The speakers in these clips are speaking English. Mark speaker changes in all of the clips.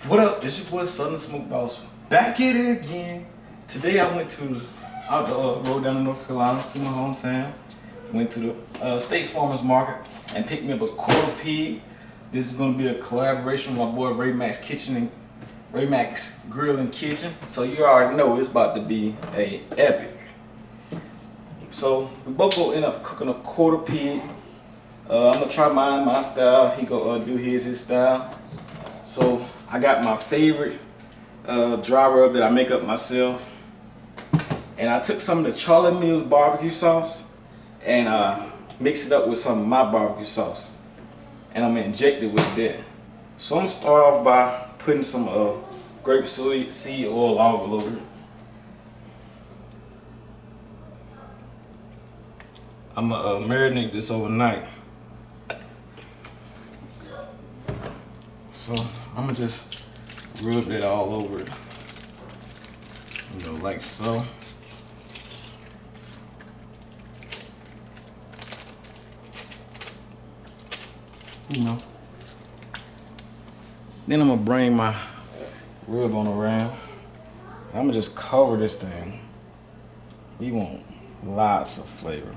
Speaker 1: What up? It's your boy Southern Smoke Boss. Back at it again. Today I went to rode down to North Carolina to my hometown. Went to the State Farmers Market and picked me up a quarter pig. This is gonna be a collaboration with my boy Macks Macks Grill and Kitchen. So you already know it's about to be a epic. So we both gonna end up cooking a quarter pig. I'm gonna try my style. He gonna do his style. So I got my favorite dry rub that I make up myself, and I took some of the Charlie Mills barbecue sauce and mixed it up with some of my barbecue sauce, and I'm gonna inject it with that. So I'm gonna start off by putting some grapeseed seed oil all over it. I'm gonna marinate this overnight. So I'm gonna just rub that all over it, like so. Then I'm gonna bring my rub on around. I'm gonna just cover this thing. We want lots of flavor,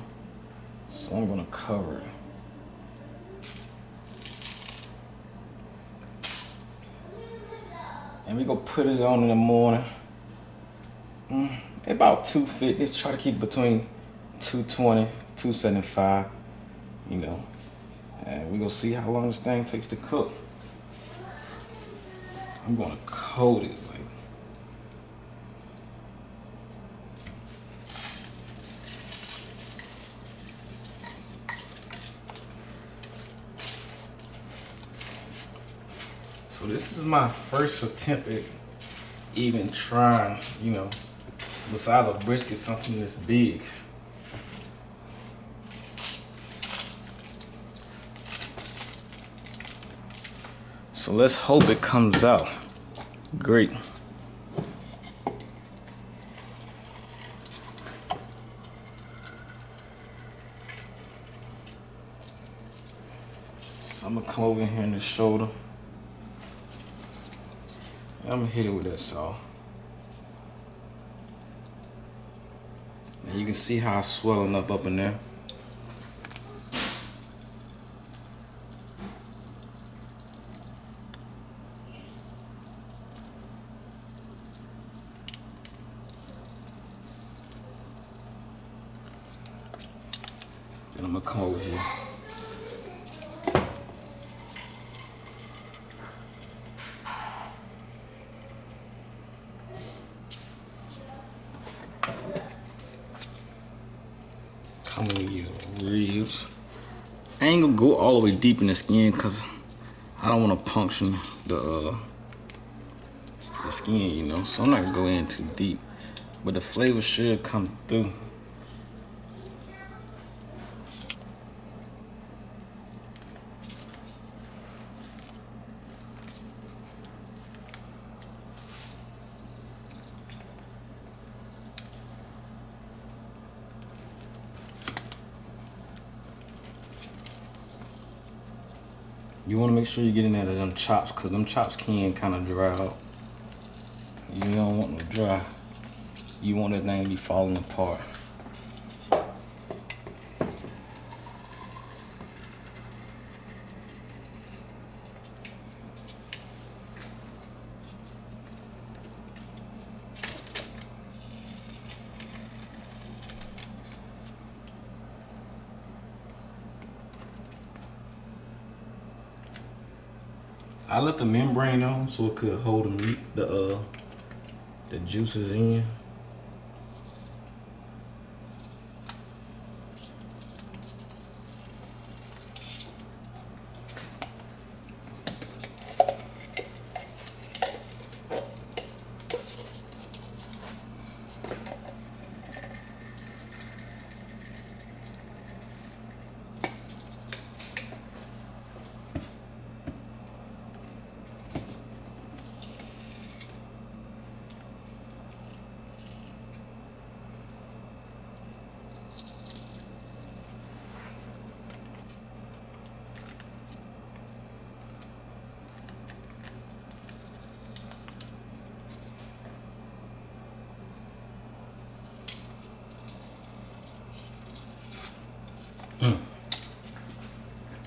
Speaker 1: so I'm gonna cover it. And we gonna put it on in the morning. About 250. Let's try to keep it between 220, 275. And we gonna see how long this thing takes to cook. I'm gonna coat it like. So this is my first attempt at even trying, besides a brisket, something this big. So let's hope it comes out great. So I'm gonna come over here in the shoulder. I'm gonna hit it with that saw. And you can see how it's swelling up in there. Then I'm gonna come over here. I'm gonna use ribs. I ain't gonna go all the way deep in the skin because I don't want to puncture the skin, so I'm not gonna go in too deep, but the flavor should come through. You want to make sure you get in there to them chops, because them chops can kind of dry out. You don't want them dry. You want that thing to be falling apart. I left the membrane on so it could hold the meat, the juices in.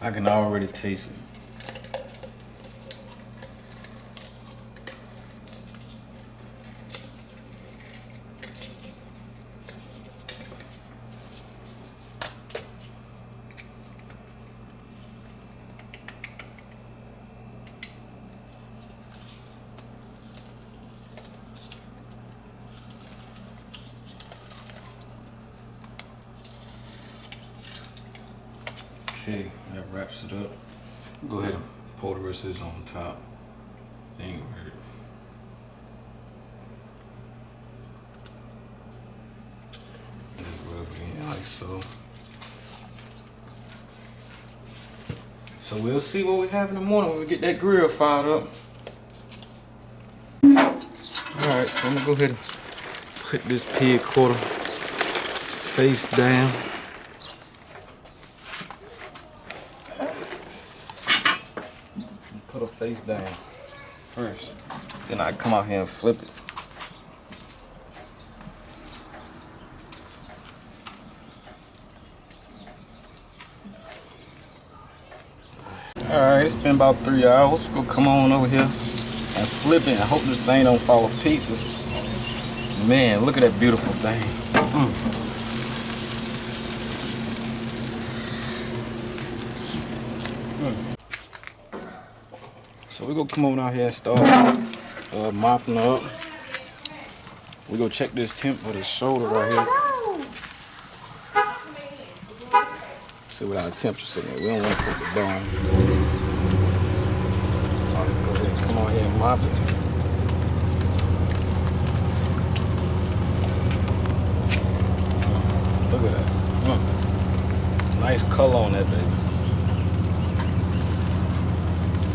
Speaker 1: I can already taste it. Okay, that wraps it up. Go ahead and pour the rest of this on top. It ain't gonna hurt. Just rub it in like so. So we'll see what we have in the morning when we get that grill fired up. Alright, so I'm gonna go ahead and put this pig quarter face down. Put her face down first. Then I come out here and flip it. Alright, it's been about 3 hours. We'll come on over here and flip it. I hope this thing don't fall to pieces. Man, look at that beautiful thing. So we're gonna come on out here and start mopping up. We're gonna check this temp for the shoulder right here. See what our temperature sitting at. We don't want to put the bone. Alright, go ahead and come on here and mop it. Look at that. Nice color on that baby.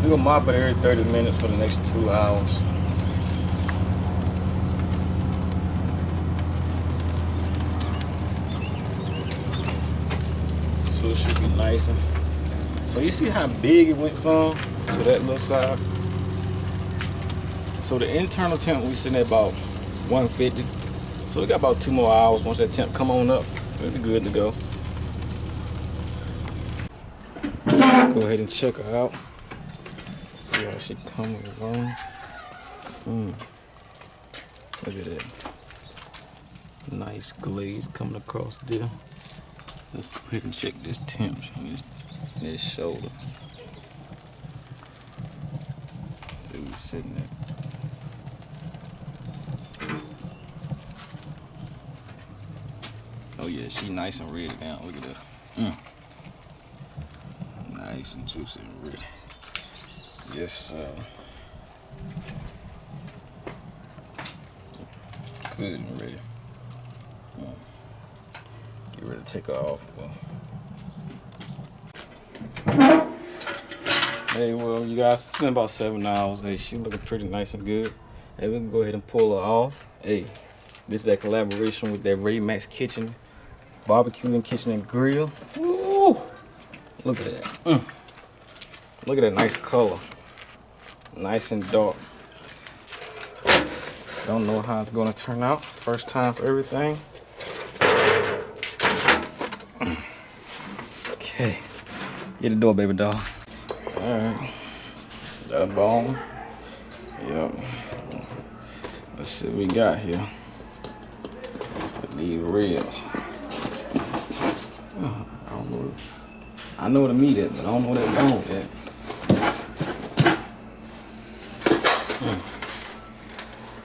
Speaker 1: We're gonna mop it every 30 minutes for the next 2 hours. So it should be nice. So you see how big it went from to that little side? So the internal temp we sitting at about 150. So we got about 2 more hours. Once that temp come on up, we'll be good to go. Go ahead and check her out. See how she coming along. Look at that. Nice glaze coming across there. Let's go ahead and check this temp on this shoulder. See where it's sitting at. Oh yeah, she nice and ready now. Look at that. Nice and juicy and ready. Yes, sir. Good and ready. Get ready to take her off. Hey, well, you guys, it's been about 7 hours. Hey, she looking pretty nice and good. Hey, we can go ahead and pull her off. Hey, this is that collaboration with that Macks Kitchen, Barbecue and Kitchen and Grill. Woo! Look at that. Look at that nice color. Nice and dark. Don't know how it's gonna turn out. First time for everything. Okay. Get the door, baby doll. Alright. Got a bone. Yep. Let's see what we got here. These ribs. Oh, I don't know. I know the meat is, but I don't know that bone yet.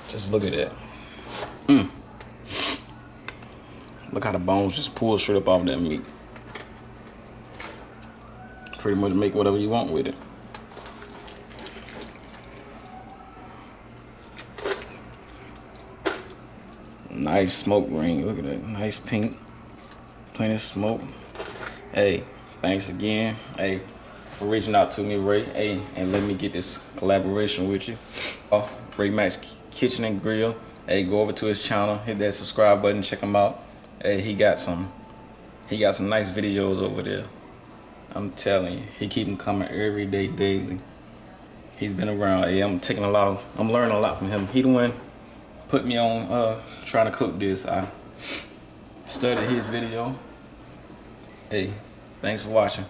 Speaker 1: Just look at that. Look how the bones just pull straight up off that meat. Pretty much make whatever you want with it. Nice smoke ring. Look at that. Nice pink. Plenty of smoke. Hey, thanks again. Hey, for reaching out to me, Ray. Hey, and let me get this collaboration with you. Macks Kitchen and Grill. Hey, go over to his channel, hit that subscribe button, check him out. Hey, he got some nice videos over there. I'm telling you, he keep them coming every day, daily. He's been around. Hey, I'm learning a lot from him. He the one put me on trying to cook this. I studied his video. Hey, thanks for watching.